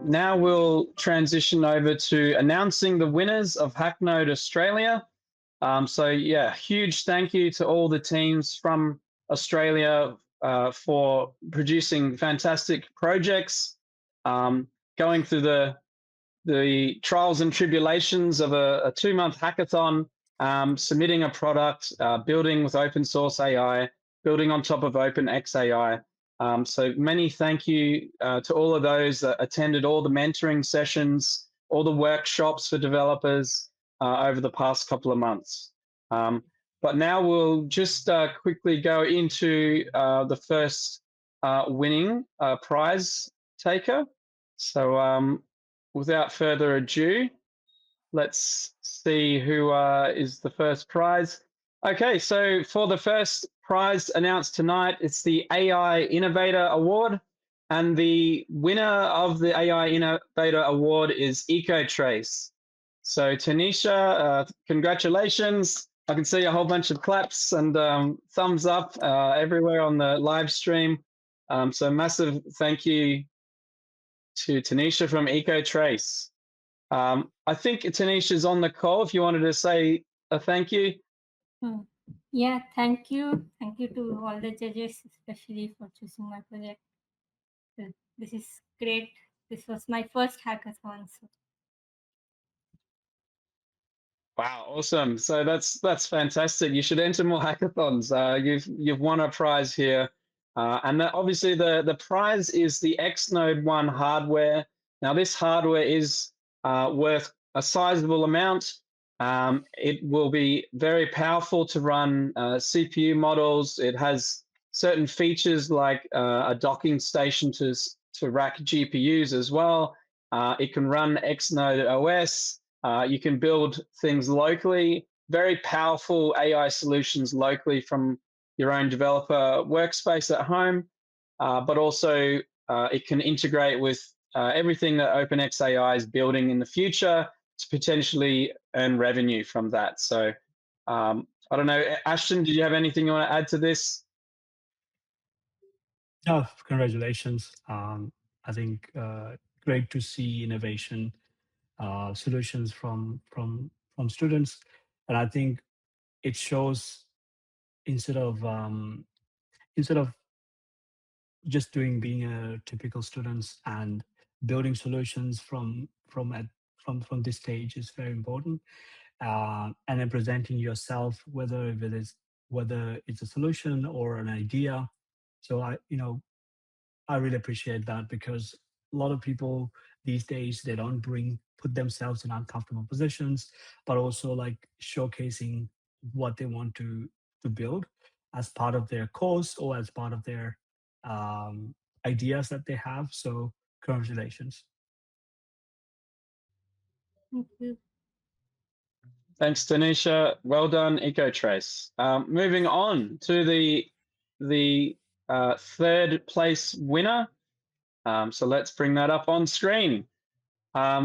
now we'll transition over to announcing the winners of Hack Node Australia. So yeah, huge thank you to all the teams from Australia for producing fantastic projects, going through the trials and tribulations of a 2-month hackathon, submitting a product, building with open source AI, building on top of OpenXAI. So many thank you to all of those that attended all the mentoring sessions, all the workshops for developers over the past couple of months. But now we'll just quickly go into the first winning prize taker. So without further ado, let's see who is the first prize. Okay, so for the first prize announced tonight, it's the AI Innovator Award. And the winner of the AI Innovator Award is Ecotrace. So Tanisha, congratulations. I can see a whole bunch of claps and thumbs up everywhere on the live stream. So massive thank you to Tanisha from Ecotrace. I think Tanisha's on the call if you wanted to say a thank you. Yeah, thank you. Thank you to all the judges, especially for choosing my project. This is great. This was my first hackathon. So. Wow, awesome! So that's fantastic. You should enter more hackathons. You've won a prize here, and obviously the prize is the Xnode 1 hardware. Now this hardware is worth a sizable amount. It will be very powerful to run CPU models. It has certain features like a docking station to rack GPUs as well. It can run Xnode OS. You can build things locally, very powerful AI solutions locally from your own developer workspace at home, but also it can integrate with everything that OpenXAI is building in the future to potentially earn revenue from that. So I don't know, Ashton, did you have anything you want to add to this? Oh, congratulations. I think great to see innovation solutions from students, and I think it shows instead of just being a typical students and building solutions from this stage is very important, and then presenting yourself whether it's a solution or an idea. So I really appreciate that, because a lot of people these days, they don't put themselves in uncomfortable positions, but also like showcasing what they want to build as part of their course or as part of their ideas that they have. So congratulations. Thank you. Thanks, Tanisha. Well done, Ecotrace. Moving on to the third place winner. So let's bring that up on screen.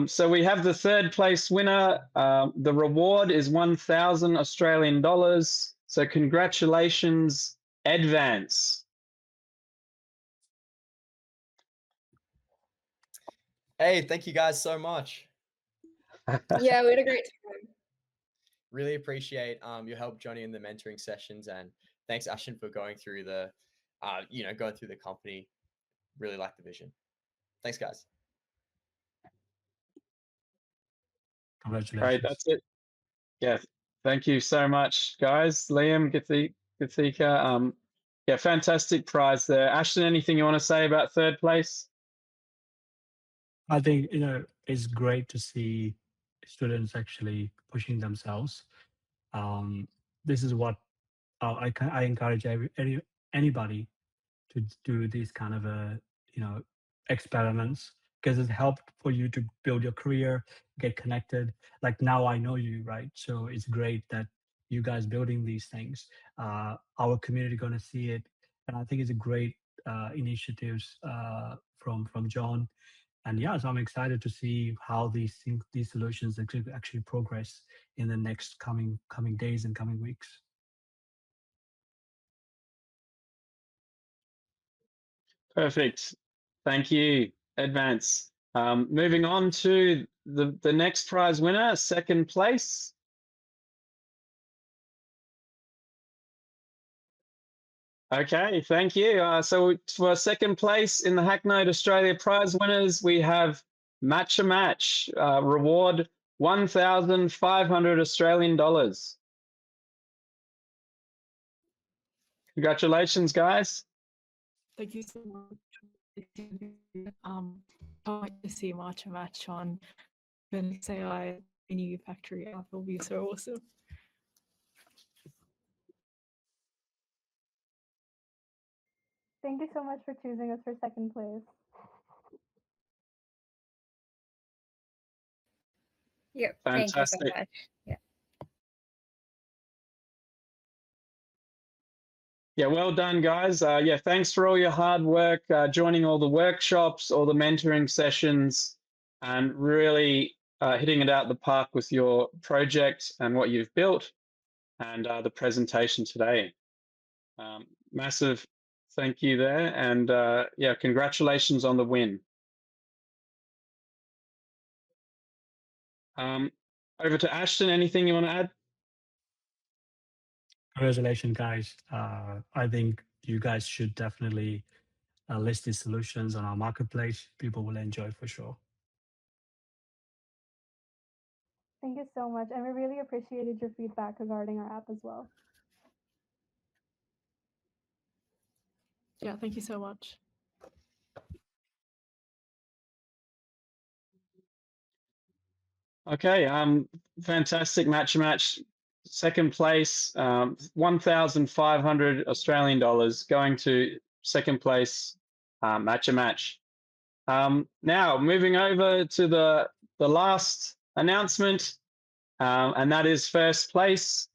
So we have the third place winner. The reward is 1,000 Australian dollars. So congratulations, Edvance. Hey, thank you guys so much. Yeah, we had a great time. Really appreciate your help, Johnny, in the mentoring sessions, and thanks, Ashton, for going through the, going through the company. Really like the vision. Thanks, guys. Congratulations. Great, that's it. Yeah, thank you so much, guys. Liam, Gathika. Yeah, fantastic prize there. Ashton, anything you want to say about third place? I think it's great to see students actually pushing themselves. This is what I encourage anybody to do these kind of experiments, because it helped for you to build your career, get connected. Like now I know you, right? So it's great that you guys building these things. Our community gonna see it, and I think it's a great initiatives from John. And yeah, so I'm excited to see how these solutions actually progress in the next coming days and coming weeks. Perfect. Thank you, Edvance. Moving on to the next prize winner, second place. Okay, thank you. So for second place in the Hack Node Australia prize winners, we have Matcha Match, reward 1,500 Australian dollars. Congratulations, guys. Thank you so much. Can't wait to see Matcha Match on OpenXAI new factory app. Will be so awesome. Thank you so much for choosing us for second place. Yep. Fantastic. Thank you so much. Yeah. Yeah, well done, guys. Yeah, thanks for all your hard work, joining all the workshops, all the mentoring sessions, and really hitting it out the park with your project and what you've built, and the presentation today. Massive thank you there, and yeah, congratulations on the win. Over to Ashton, anything you want to add? Congratulations, guys. I think you guys should definitely list these solutions on our marketplace. People will enjoy for sure. Thank you so much. And we really appreciated your feedback regarding our app as well. Yeah, thank you so much. Okay, fantastic Matcha Match. Second place, 1,500 Australian dollars going to second place, Matcha Match. Now moving over to the last announcement, and that is first place.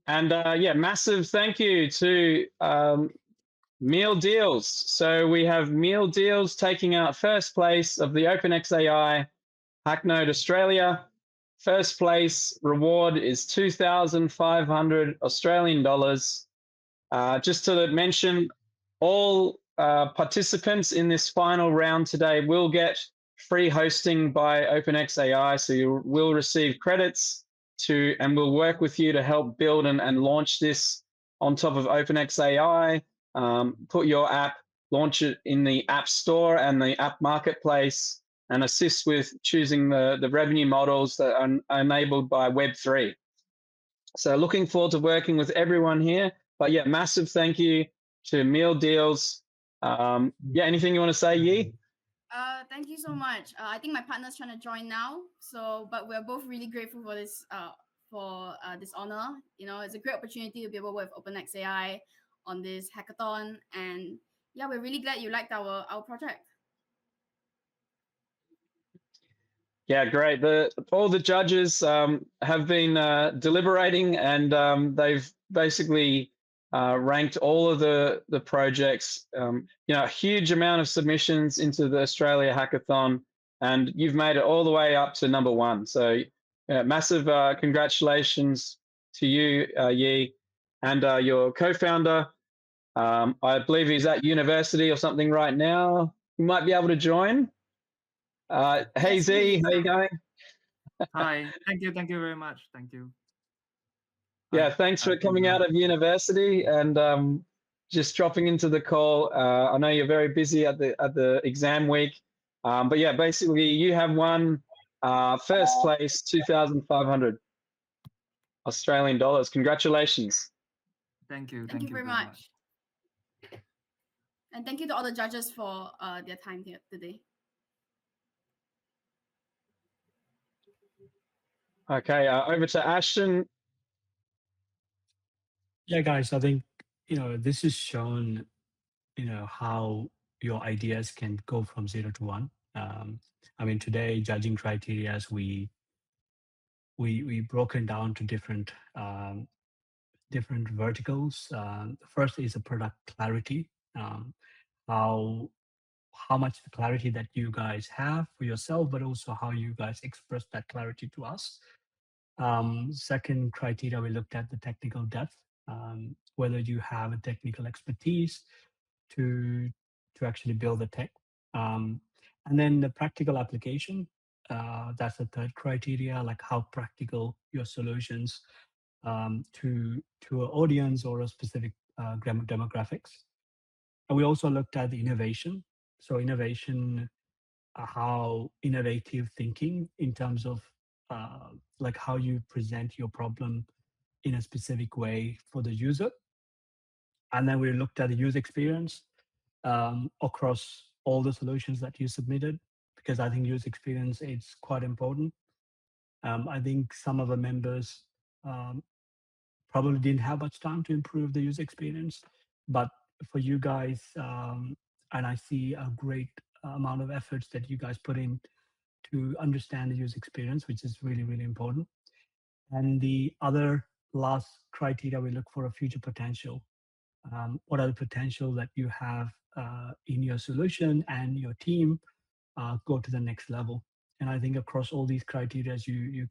And yeah, massive thank you to Meal Deals. So we have Meal Deals taking out first place of the OpenXAI Hack Node Australia. First place reward is 2,500 Australian dollars. Just to mention, all participants in this final round today will get free hosting by OpenXAI. So you will receive credits and we'll work with you to help build and launch this on top of OpenXAI. Put your app, launch it in the App Store and the App Marketplace, and assist with choosing the revenue models that are enabled by Web3. So looking forward to working with everyone here. But yeah, massive thank you to Meal Deals. Yeah, anything you want to say, Yi? Thank you so much. I think my partner's trying to join now. But we're both really grateful for this this honor. You know, it's a great opportunity to be able to work with OpenXAI on this hackathon. And yeah, we're really glad you liked our project. Yeah, great. All the judges have been deliberating, and they've basically ranked all of the projects. You know, a huge amount of submissions into the Australia Hackathon, and you've made it all the way up to number one. So, massive congratulations to you, Yi, and your co-founder. I believe he's at university or something right now. You might be able to join. Hey Yes, Z, please. how you going? Hi, thank you very much. Thank you. Yeah, thanks for coming out of university and just dropping into the call. I know you're very busy at the exam week, but yeah, basically you have won first place, 2,500 Australian dollars. Congratulations. Thank you. Thank you very much. And thank you to all the judges for their time here today. Okay, over to Ashton. Yeah, guys, I think, this is shown, how your ideas can go from 0 to 1. I mean, today, judging criteria, as we broken down to different verticals. The first is a product clarity. How much clarity that you guys have for yourself, but also how you guys express that clarity to us. Second criteria, we looked at the technical depth, whether you have a technical expertise to actually build the tech. And then the practical application, that's the third criteria, like how practical your solutions to an audience or a specific demographics. And we also looked at the innovation. So innovation, how innovative thinking in terms of like how you present your problem in a specific way for the user. And then we looked at the user experience across all the solutions that you submitted, because I think user experience is quite important. I think some of the members probably didn't have much time to improve the user experience, but for you guys, and I see a great amount of efforts that you guys put in to understand the user experience, which is really, really important. And the other last criteria, we look for a future potential. What are the potential that you have in your solution and your team go to the next level? And I think across all these criteria, you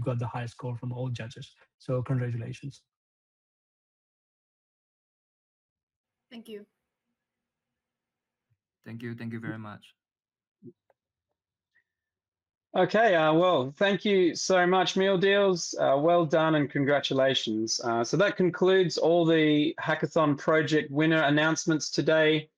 got the highest score from all judges. So congratulations. Thank you. Thank you. Thank you very much. Okay, well, thank you so much, Meal Deals. Well done and congratulations. So that concludes all the hackathon project winner announcements today.